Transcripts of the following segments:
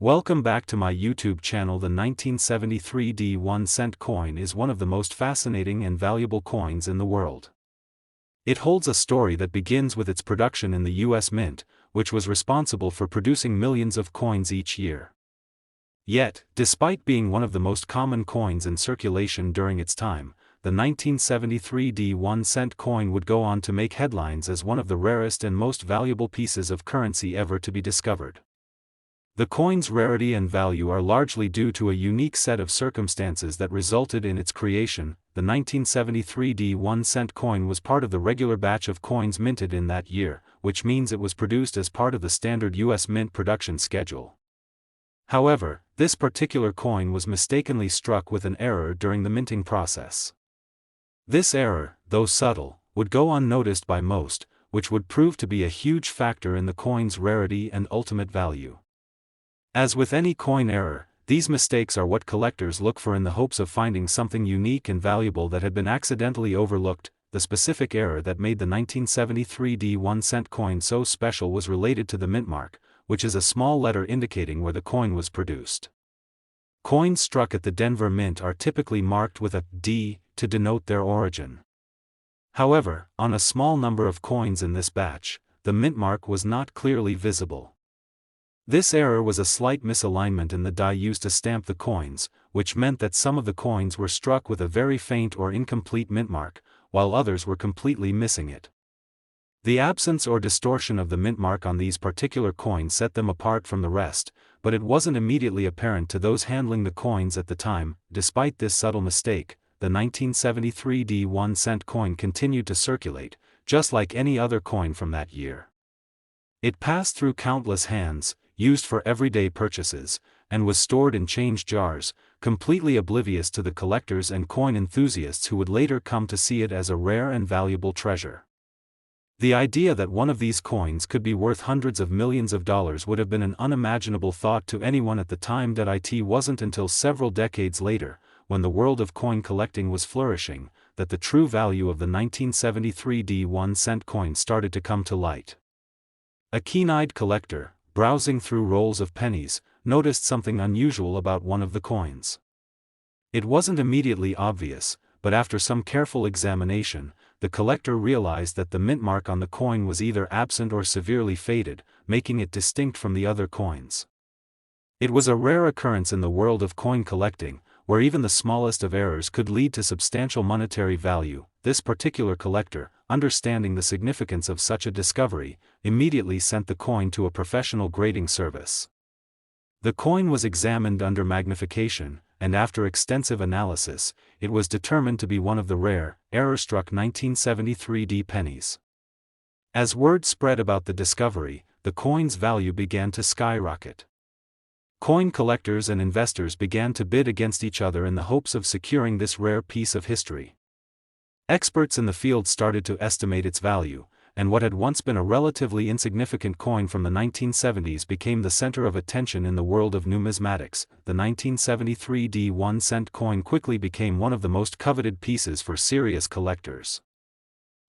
Welcome back to my YouTube channel. The 1973 1-cent coin is one of the most fascinating and valuable coins in the world. It holds a story that begins with its production in the US Mint, which was responsible for producing millions of coins each year. Yet, despite being one of the most common coins in circulation during its time, the 1973 1-cent coin would go on to make headlines as one of the rarest and most valuable pieces of currency ever to be discovered. The coin's rarity and value are largely due to a unique set of circumstances that resulted in its creation. The 1973 1-cent coin was part of the regular batch of coins minted in that year, which means it was produced as part of the standard US Mint production schedule. However, this particular coin was mistakenly struck with an error during the minting process. This error, though subtle, would go unnoticed by most, which would prove to be a huge factor in the coin's rarity and ultimate value. As with any coin error, these mistakes are what collectors look for in the hopes of finding something unique and valuable that had been accidentally overlooked. The specific error that made the 1973 1-cent coin so special was related to the mint mark, which is a small letter indicating where the coin was produced. Coins struck at the Denver Mint are typically marked with a D to denote their origin. However, on a small number of coins in this batch, the mint mark was not clearly visible. This error was a slight misalignment in the die used to stamp the coins, which meant that some of the coins were struck with a very faint or incomplete mint mark, while others were completely missing it. The absence or distortion of the mint mark on these particular coins set them apart from the rest, but it wasn't immediately apparent to those handling the coins at the time. Despite this subtle mistake, the 1973 1-cent coin continued to circulate, just like any other coin from that year. It passed through countless hands, used for everyday purchases, and was stored in change jars, completely oblivious to the collectors and coin enthusiasts who would later come to see it as a rare and valuable treasure. The idea that one of these coins could be worth hundreds of millions of dollars would have been an unimaginable thought to anyone at the time. It wasn't until several decades later, when the world of coin collecting was flourishing, that the true value of the 1973 1-cent coin started to come to light. A keen-eyed collector, browsing through rolls of pennies, noticed something unusual about one of the coins. It wasn't immediately obvious, but after some careful examination, the collector realized that the mint mark on the coin was either absent or severely faded, making it distinct from the other coins. It was a rare occurrence in the world of coin collecting, where even the smallest of errors could lead to substantial monetary value. This particular collector, understanding the significance of such a discovery, immediately sent the coin to a professional grading service. The coin was examined under magnification, and after extensive analysis, it was determined to be one of the rare, error-struck 1973 pennies. As word spread about the discovery, the coin's value began to skyrocket. Coin collectors and investors began to bid against each other in the hopes of securing this rare piece of history. Experts in the field started to estimate its value, and what had once been a relatively insignificant coin from the 1970s became the center of attention in the world of numismatics. The 1973 1-cent coin quickly became one of the most coveted pieces for serious collectors.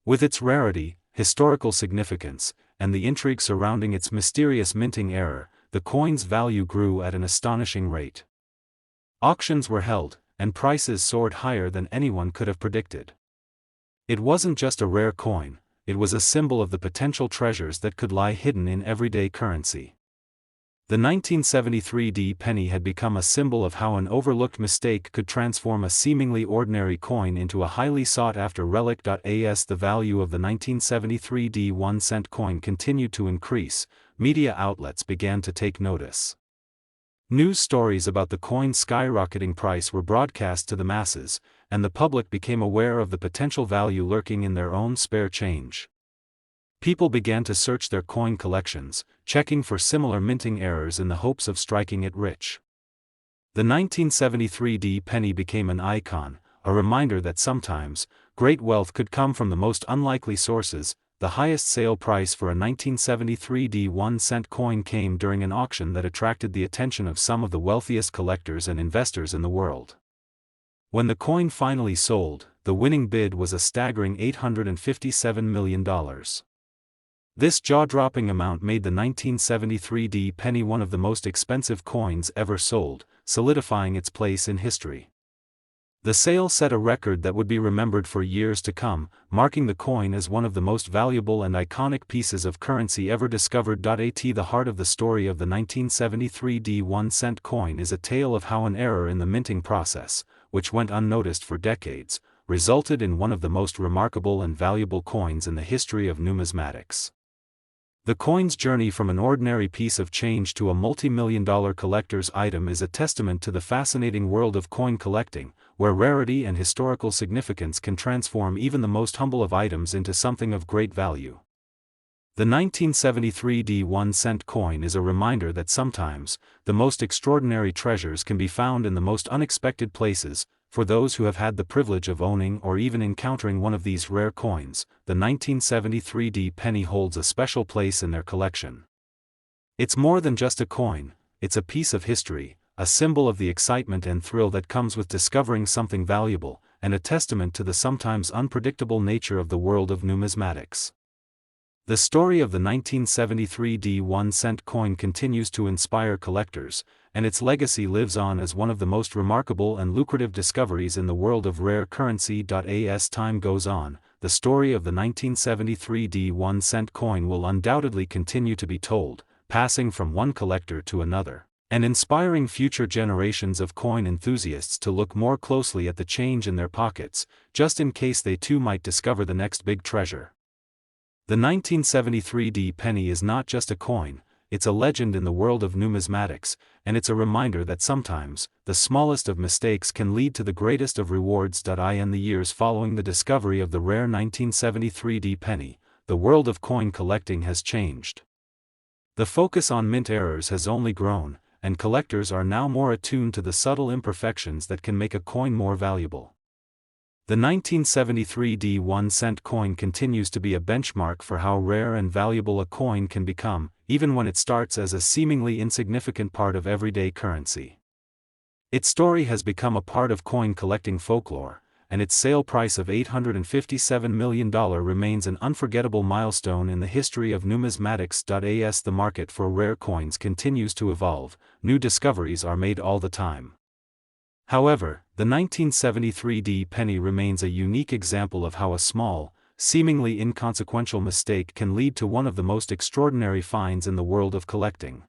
With its rarity, historical significance, and the intrigue surrounding its mysterious minting error, the coin's value grew at an astonishing rate. Auctions were held, and prices soared higher than anyone could have predicted. It wasn't just a rare coin, it was a symbol of the potential treasures that could lie hidden in everyday currency. The 1973 penny had become a symbol of how an overlooked mistake could transform a seemingly ordinary coin into a highly sought-after relic. As the value of the 1973 1-cent coin continued to increase, media outlets began to take notice. News stories about the coin's skyrocketing price were broadcast to the masses, and the public became aware of the potential value lurking in their own spare change. People began to search their coin collections, checking for similar minting errors in the hopes of striking it rich. The 1973 penny became an icon, a reminder that sometimes, great wealth could come from the most unlikely sources. The highest sale price for a 1973 1-cent coin came during an auction that attracted the attention of some of the wealthiest collectors and investors in the world. When the coin finally sold, the winning bid was a staggering $857 million. This jaw-dropping amount made the 1973 penny one of the most expensive coins ever sold, solidifying its place in history. The sale set a record that would be remembered for years to come, marking the coin as one of the most valuable and iconic pieces of currency ever discovered. The heart of the story of the 1973 1-cent coin is a tale of how an error in the minting process, which went unnoticed for decades, resulted in one of the most remarkable and valuable coins in the history of numismatics. The coin's journey from an ordinary piece of change to a multi-million-dollar collector's item is a testament to the fascinating world of coin collecting, where rarity and historical significance can transform even the most humble of items into something of great value. The 1973 1-cent coin is a reminder that sometimes, the most extraordinary treasures can be found in the most unexpected places. For those who have had the privilege of owning or even encountering one of these rare coins, the 1973 penny holds a special place in their collection. It's more than just a coin, it's a piece of history, a symbol of the excitement and thrill that comes with discovering something valuable, and a testament to the sometimes unpredictable nature of the world of numismatics. The story of the 1973 1-cent coin continues to inspire collectors, and its legacy lives on as one of the most remarkable and lucrative discoveries in the world of rare currency. As time goes on, the story of the 1973 1-cent coin will undoubtedly continue to be told, passing from one collector to another, and inspiring future generations of coin enthusiasts to look more closely at the change in their pockets, just in case they too might discover the next big treasure. The 1973 penny is not just a coin, it's a legend in the world of numismatics, and it's a reminder that sometimes, the smallest of mistakes can lead to the greatest of rewards. In the years following the discovery of the rare 1973 penny, the world of coin collecting has changed. The focus on mint errors has only grown, and collectors are now more attuned to the subtle imperfections that can make a coin more valuable. The 1973 1-cent coin continues to be a benchmark for how rare and valuable a coin can become, even when it starts as a seemingly insignificant part of everyday currency. Its story has become a part of coin collecting folklore, and its sale price of $857 million remains an unforgettable milestone in the history of numismatics. As the market for rare coins continues to evolve, new discoveries are made all the time. However, the 1973 penny remains a unique example of how a small, seemingly inconsequential mistake can lead to one of the most extraordinary finds in the world of collecting.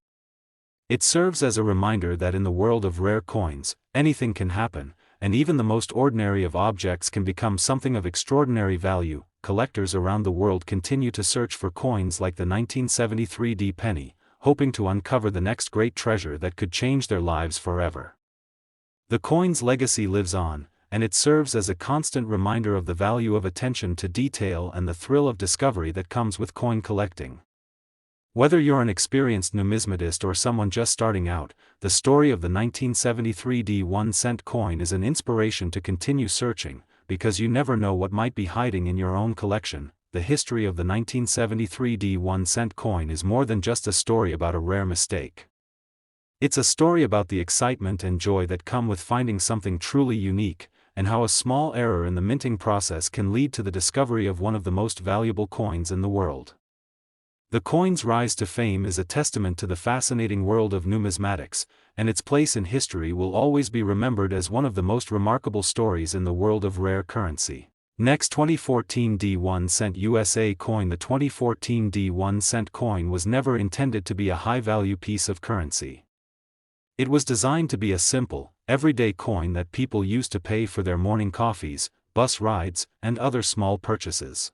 It serves as a reminder that in the world of rare coins, anything can happen, and even the most ordinary of objects can become something of extraordinary value. Collectors around the world continue to search for coins like the 1973 penny, hoping to uncover the next great treasure that could change their lives forever. The coin's legacy lives on, and it serves as a constant reminder of the value of attention to detail and the thrill of discovery that comes with coin collecting. Whether you're an experienced numismatist or someone just starting out, the story of the 1973 1-cent coin is an inspiration to continue searching, because you never know what might be hiding in your own collection. The history of the 1973 1-cent coin is more than just a story about a rare mistake. It's a story about the excitement and joy that come with finding something truly unique, and how a small error in the minting process can lead to the discovery of one of the most valuable coins in the world. The coin's rise to fame is a testament to the fascinating world of numismatics, and its place in history will always be remembered as one of the most remarkable stories in the world of rare currency. Next, 2014 1-cent USA coin. The 2014 1-cent coin was never intended to be a high-value piece of currency. It was designed to be a simple, everyday coin that people used to pay for their morning coffees, bus rides, and other small purchases.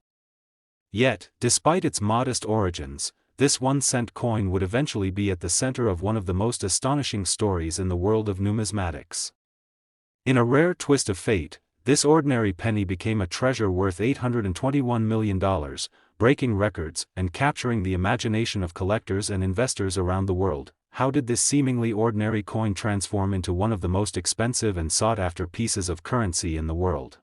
Yet, despite its modest origins, this 1-cent coin would eventually be at the center of one of the most astonishing stories in the world of numismatics. In a rare twist of fate, this ordinary penny became a treasure worth $821 million, breaking records and capturing the imagination of collectors and investors around the world. How did this seemingly ordinary coin transform into one of the most expensive and sought-after pieces of currency in the world?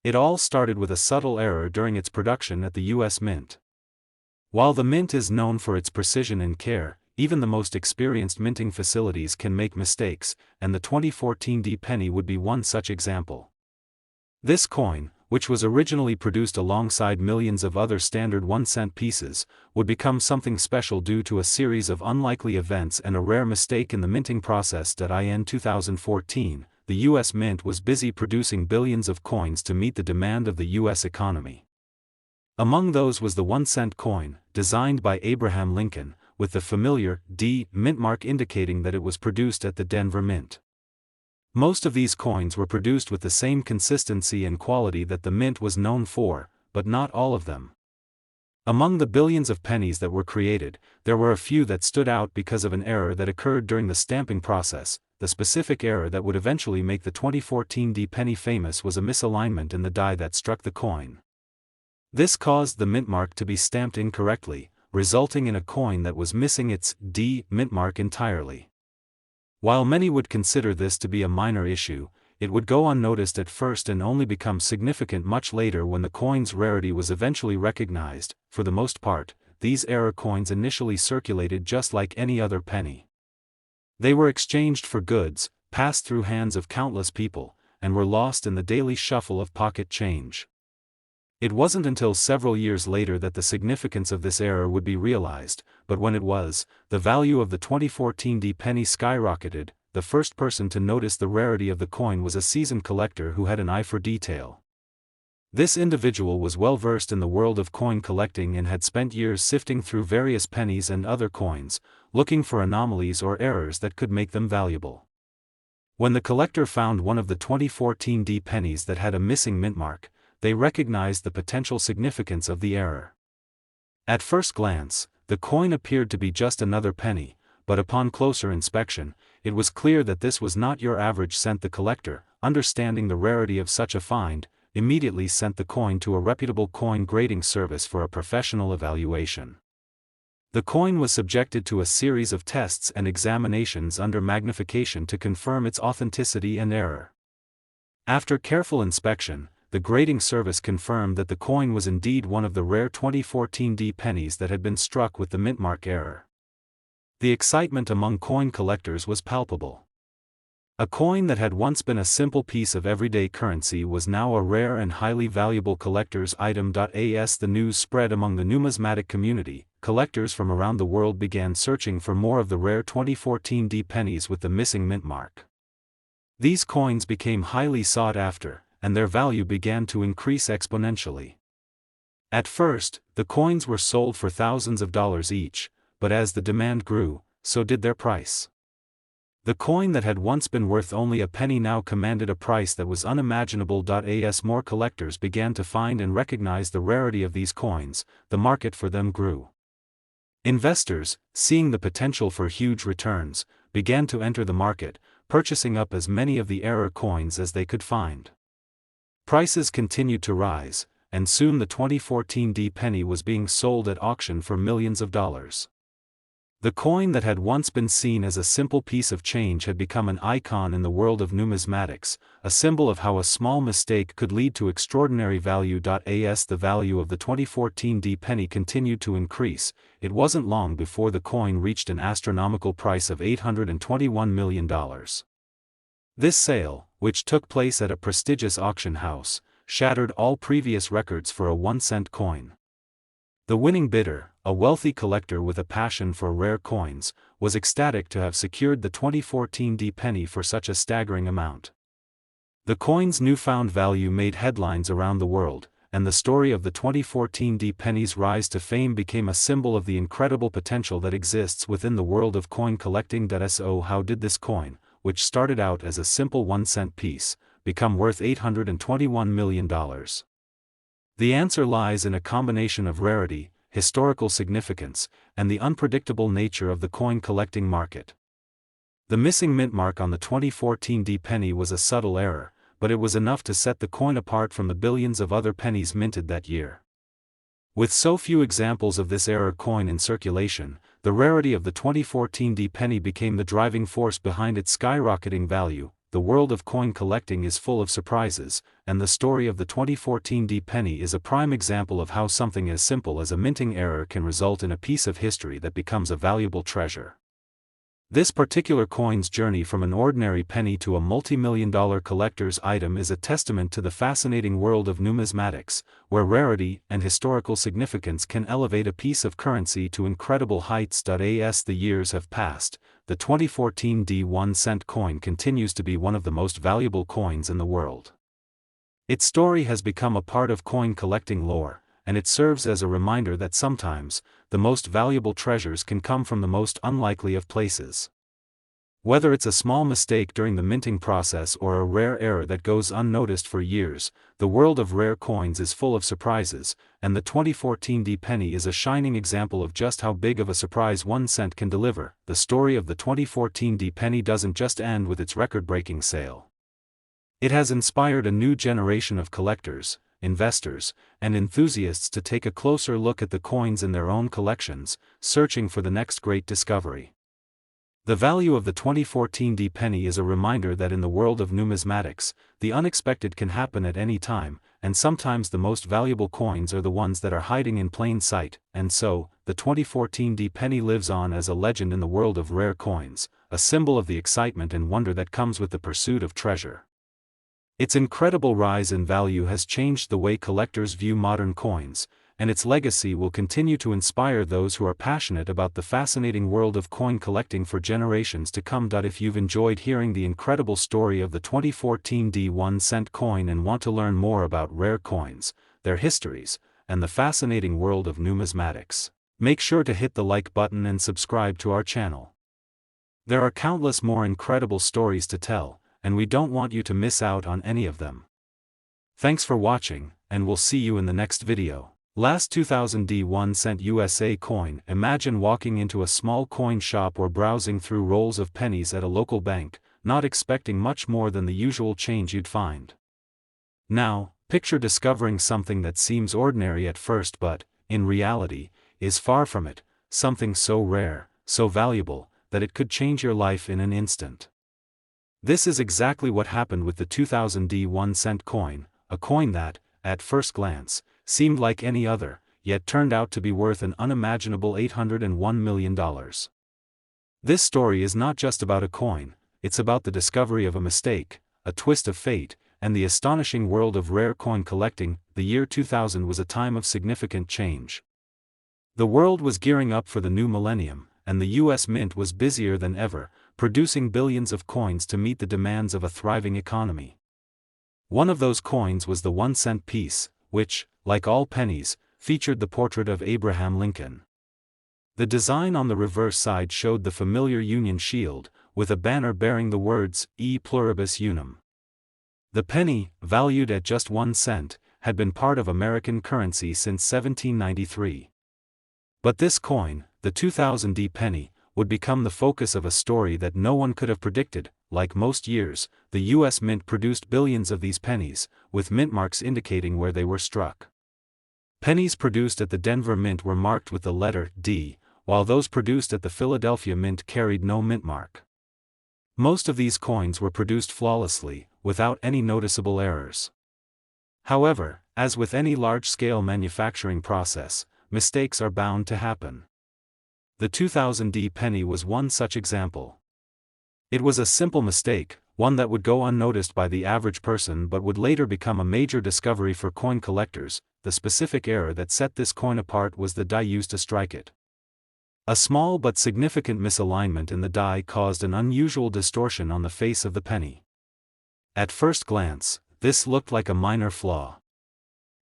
It all started with a subtle error during its production at the U.S. Mint. While the Mint is known for its precision and care, even the most experienced minting facilities can make mistakes, and the 2014 penny would be one such example. This coin, which was originally produced alongside millions of other standard 1-cent pieces, would become something special due to a series of unlikely events and a rare mistake in the minting process. In 2014, the U.S. Mint was busy producing billions of coins to meet the demand of the U.S. economy. Among those was the 1-cent coin, designed by Abraham Lincoln, with the familiar D mint mark indicating that it was produced at the Denver Mint. Most of these coins were produced with the same consistency and quality that the mint was known for, but not all of them. Among the billions of pennies that were created, there were a few that stood out because of an error that occurred during the stamping process. The specific error that would eventually make the 2014 D penny famous was a misalignment in the die that struck the coin. This caused the mint mark to be stamped incorrectly, resulting in a coin that was missing its D mint mark entirely. While many would consider this to be a minor issue, it would go unnoticed at first and only become significant much later when the coin's rarity was eventually recognized. For the most part, these error coins initially circulated just like any other penny. They were exchanged for goods, passed through hands of countless people, and were lost in the daily shuffle of pocket change. It wasn't until several years later that the significance of this error would be realized, but when it was, the value of the 2014 D penny skyrocketed. The first person to notice the rarity of the coin was a seasoned collector who had an eye for detail. This individual was well versed in the world of coin collecting and had spent years sifting through various pennies and other coins, looking for anomalies or errors that could make them valuable. When the collector found one of the 2014 D pennies that had a missing mint mark, they recognized the potential significance of the error. At first glance, the coin appeared to be just another penny, but upon closer inspection, it was clear that this was not your average cent. The collector, understanding the rarity of such a find, immediately sent the coin to a reputable coin grading service for a professional evaluation. The coin was subjected to a series of tests and examinations under magnification to confirm its authenticity and error. After careful inspection, the grading service confirmed that the coin was indeed one of the rare 2014 D pennies that had been struck with the mint mark error. The excitement among coin collectors was palpable. A coin that had once been a simple piece of everyday currency was now a rare and highly valuable collector's item. As the news spread among the numismatic community, collectors from around the world began searching for more of the rare 2014 D pennies with the missing mint mark. These coins became highly sought after, and their value began to increase exponentially. At first, the coins were sold for thousands of dollars each, but as the demand grew, so did their price. The coin that had once been worth only a penny now commanded a price that was unimaginable. As more collectors began to find and recognize the rarity of these coins, the market for them grew. Investors, seeing the potential for huge returns, began to enter the market, purchasing up as many of the error coins as they could find. Prices continued to rise, and soon the 2014 D penny was being sold at auction for millions of dollars. The coin that had once been seen as a simple piece of change had become an icon in the world of numismatics, a symbol of how a small mistake could lead to extraordinary value. As the value of the 2014 D penny continued to increase, it wasn't long before the coin reached an astronomical price of $821 million. This sale, which took place at a prestigious auction house, shattered all previous records for a 1-cent coin. The winning bidder, a wealthy collector with a passion for rare coins, was ecstatic to have secured the 2014 D penny for such a staggering amount. The coin's newfound value made headlines around the world, and the story of the 2014 D penny's rise to fame became a symbol of the incredible potential that exists within the world of coin collecting. So how did this coin, which started out as a simple 1-cent piece, become worth $821 million? The answer lies in a combination of rarity, historical significance, and the unpredictable nature of the coin collecting market. The missing mint mark on the 2014 D penny was a subtle error, but it was enough to set the coin apart from the billions of other pennies minted that year. With so few examples of this error coin in circulation, the rarity of the 2014 D penny became the driving force behind its skyrocketing value. The world of coin collecting is full of surprises, and the story of the 2014 D penny is a prime example of how something as simple as a minting error can result in a piece of history that becomes a valuable treasure. This particular coin's journey from an ordinary penny to a multi-million-dollar collector's item is a testament to the fascinating world of numismatics, where rarity and historical significance can elevate a piece of currency to incredible heights. As the years have passed, the 2014 1-cent coin continues to be one of the most valuable coins in the world. Its story has become a part of coin collecting lore, and it serves as a reminder that sometimes, the most valuable treasures can come from the most unlikely of places. Whether it's a small mistake during the minting process or a rare error that goes unnoticed for years, the world of rare coins is full of surprises, and the 2014 penny is a shining example of just how big of a surprise 1 cent can deliver. The story of the 2014 penny doesn't just end with its record-breaking sale. It has inspired a new generation of collectors, investors, and enthusiasts to take a closer look at the coins in their own collections, searching for the next great discovery. The value of the 2014 penny is a reminder that in the world of numismatics, the unexpected can happen at any time, and sometimes the most valuable coins are the ones that are hiding in plain sight. And so, the 2014 penny lives on as a legend in the world of rare coins, a symbol of the excitement and wonder that comes with the pursuit of treasure. Its incredible rise in value has changed the way collectors view modern coins, and its legacy will continue to inspire those who are passionate about the fascinating world of coin collecting for generations to come. If you've enjoyed hearing the incredible story of the 2014 1-cent coin and want to learn more about rare coins, their histories, and the fascinating world of numismatics, make sure to hit the like button and subscribe to our channel. There are countless more incredible stories to tell, and we don't want you to miss out on any of them. Thanks for watching, and we'll see you in the next video. Last 2000 1-cent USA coin. Imagine walking into a small coin shop or browsing through rolls of pennies at a local bank, not expecting much more than the usual change you'd find. Now, picture discovering something that seems ordinary at first but, in reality, is far from it, something so rare, so valuable, that it could change your life in an instant. This is exactly what happened with the 2000 1-cent coin, a coin that, at first glance, seemed like any other, yet turned out to be worth an unimaginable $801 million. This story is not just about a coin, it's about the discovery of a mistake, a twist of fate, and the astonishing world of rare coin collecting. The year 2000 was a time of significant change. The world was gearing up for the new millennium, and the US Mint was busier than ever, producing billions of coins to meet the demands of a thriving economy. One of those coins was the 1-cent piece, which, like all pennies, featured the portrait of Abraham Lincoln. The design on the reverse side showed the familiar Union shield, with a banner bearing the words, E pluribus unum. The penny, valued at just 1 cent, had been part of American currency since 1793. But this coin, the 2000 penny, would become the focus of a story that no one could have predicted. Like most years, the US Mint produced billions of these pennies, with mint marks indicating where they were struck. Pennies produced at the Denver Mint were marked with the letter D, while those produced at the Philadelphia Mint carried no mint mark. Most of these coins were produced flawlessly, without any noticeable errors. However, as with any large-scale manufacturing process, mistakes are bound to happen. The 2000 penny was one such example. It was a simple mistake, one that would go unnoticed by the average person but would later become a major discovery for coin collectors. The specific error that set this coin apart was the die used to strike it. A small but significant misalignment in the die caused an unusual distortion on the face of the penny. At first glance, this looked like a minor flaw.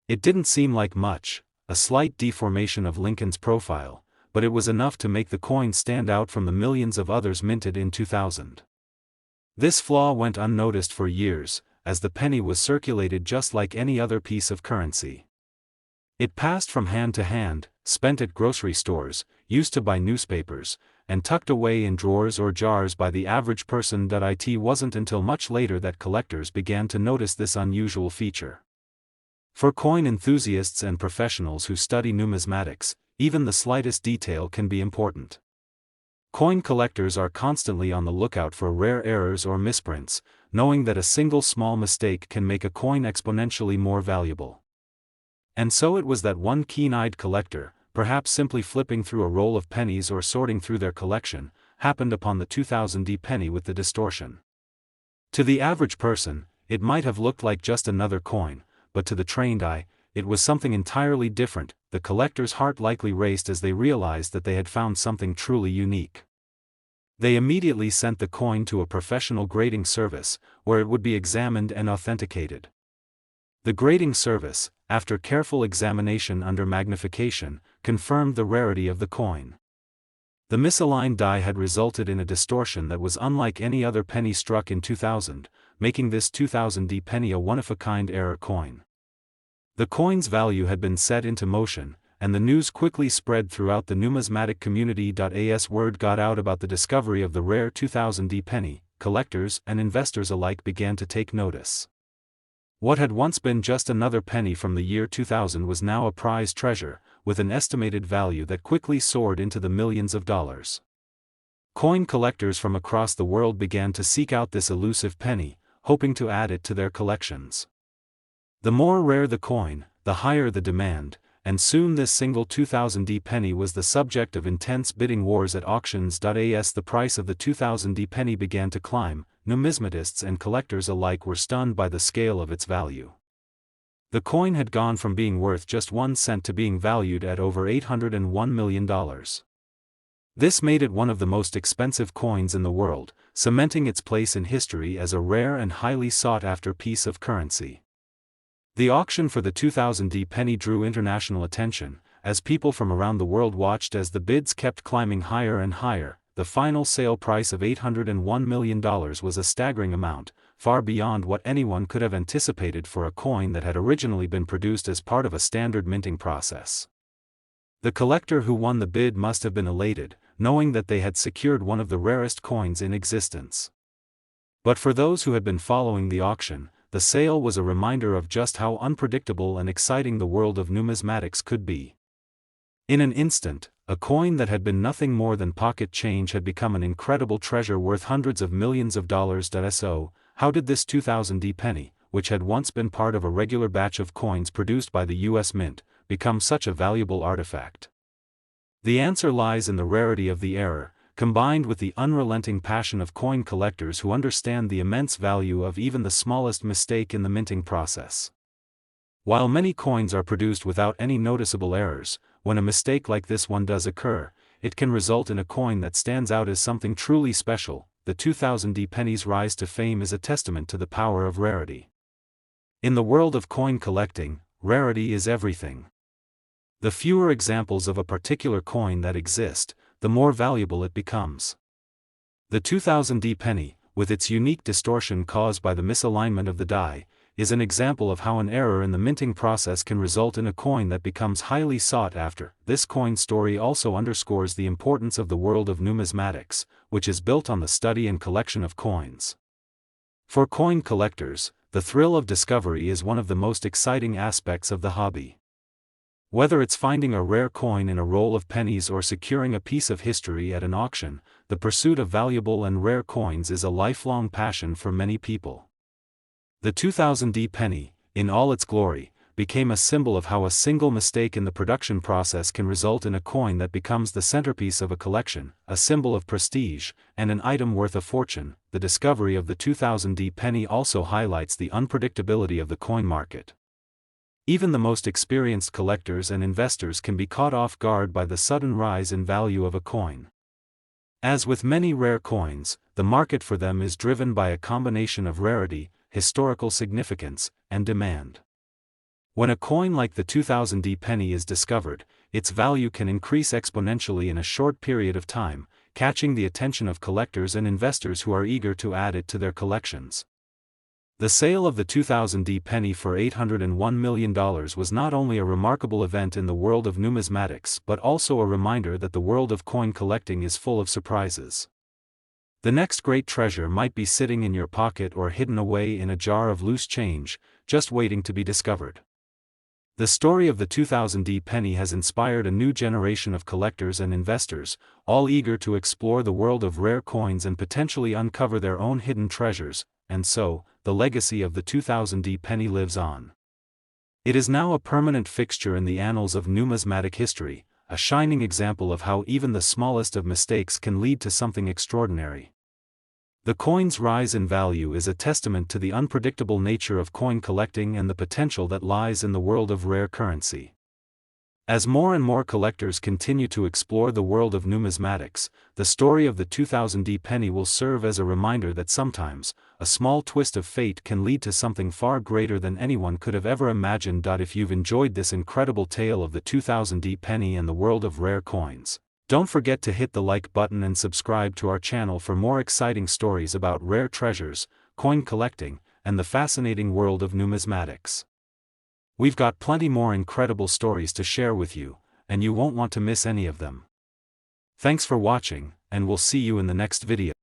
It didn't seem like much, a slight deformation of Lincoln's profile, but it was enough to make the coin stand out from the millions of others minted in 2000. This flaw went unnoticed for years, as the penny was circulated just like any other piece of currency. It passed from hand to hand, spent at grocery stores, used to buy newspapers, and tucked away in drawers or jars by the average person. It wasn't until much later that collectors began to notice this unusual feature. For coin enthusiasts and professionals who study numismatics, even the slightest detail can be important. Coin collectors are constantly on the lookout for rare errors or misprints, knowing that a single small mistake can make a coin exponentially more valuable. And so it was that one keen-eyed collector, perhaps simply flipping through a roll of pennies or sorting through their collection, happened upon the 2000D penny with the distortion. To the average person, it might have looked like just another coin, but to the trained eye, it was something entirely different. The collector's heart likely raced as they realized that they had found something truly unique. They immediately sent the coin to a professional grading service, where it would be examined and authenticated. The grading service, after careful examination under magnification, confirmed the rarity of the coin. The misaligned die had resulted in a distortion that was unlike any other penny struck in 2000, making this 2000D penny a one-of-a-kind error coin. The coin's value had been set into motion, and the news quickly spread throughout the numismatic community. As word got out about the discovery of the rare 2000D penny, collectors and investors alike began to take notice. What had once been just another penny from the year 2000 was now a prized treasure, with an estimated value that quickly soared into the millions of dollars. Coin collectors from across the world began to seek out this elusive penny, hoping to add it to their collections. The more rare the coin, the higher the demand, and soon this single 2000D penny was the subject of intense bidding wars at auctions. As the price of the 2000D penny began to climb, numismatists and collectors alike were stunned by the scale of its value. The coin had gone from being worth just 1 cent to being valued at over $801 million. This made it one of the most expensive coins in the world, cementing its place in history as a rare and highly sought-after piece of currency. The auction for the 2000D penny drew international attention, as people from around the world watched as the bids kept climbing higher and higher. The final sale price of $801 million was a staggering amount, far beyond what anyone could have anticipated for a coin that had originally been produced as part of a standard minting process. The collector who won the bid must have been elated, knowing that they had secured one of the rarest coins in existence. But for those who had been following the auction, the sale was a reminder of just how unpredictable and exciting the world of numismatics could be. In an instant, a coin that had been nothing more than pocket change had become an incredible treasure worth hundreds of millions of dollars. So, how did this 2000D penny, which had once been part of a regular batch of coins produced by the U.S. Mint, become such a valuable artifact? The answer lies in the rarity of the error, combined with the unrelenting passion of coin collectors who understand the immense value of even the smallest mistake in the minting process. While many coins are produced without any noticeable errors, when a mistake like this one does occur, it can result in a coin that stands out as something truly special. The 2000D penny's rise to fame is a testament to the power of rarity. In the world of coin collecting, rarity is everything. The fewer examples of a particular coin that exist, the more valuable it becomes. The 2000D penny, with its unique distortion caused by the misalignment of the die, is an example of how an error in the minting process can result in a coin that becomes highly sought after. This coin story also underscores the importance of the world of numismatics, which is built on the study and collection of coins. For coin collectors, the thrill of discovery is one of the most exciting aspects of the hobby. Whether it's finding a rare coin in a roll of pennies or securing a piece of history at an auction, the pursuit of valuable and rare coins is a lifelong passion for many people. The 2000D penny, in all its glory, became a symbol of how a single mistake in the production process can result in a coin that becomes the centerpiece of a collection, a symbol of prestige, and an item worth a fortune. The discovery of the 2000D penny also highlights the unpredictability of the coin market. Even the most experienced collectors and investors can be caught off guard by the sudden rise in value of a coin. As with many rare coins, the market for them is driven by a combination of rarity, historical significance, and demand. When a coin like the 2000D penny is discovered, its value can increase exponentially in a short period of time, catching the attention of collectors and investors who are eager to add it to their collections. The sale of the 2000D penny for $801 million was not only a remarkable event in the world of numismatics but also a reminder that the world of coin collecting is full of surprises. The next great treasure might be sitting in your pocket or hidden away in a jar of loose change, just waiting to be discovered. The story of the 2000D penny has inspired a new generation of collectors and investors, all eager to explore the world of rare coins and potentially uncover their own hidden treasures, and so, the legacy of the 2000D penny lives on. It is now a permanent fixture in the annals of numismatic history, a shining example of how even the smallest of mistakes can lead to something extraordinary. The coin's rise in value is a testament to the unpredictable nature of coin collecting and the potential that lies in the world of rare currency. As more and more collectors continue to explore the world of numismatics, the story of the 2000D penny will serve as a reminder that sometimes, a small twist of fate can lead to something far greater than anyone could have ever imagined. If you've enjoyed this incredible tale of the 2000D penny and the world of rare coins, don't forget to hit the like button and subscribe to our channel for more exciting stories about rare treasures, coin collecting, and the fascinating world of numismatics. We've got plenty more incredible stories to share with you, and you won't want to miss any of them. Thanks for watching, and we'll see you in the next video.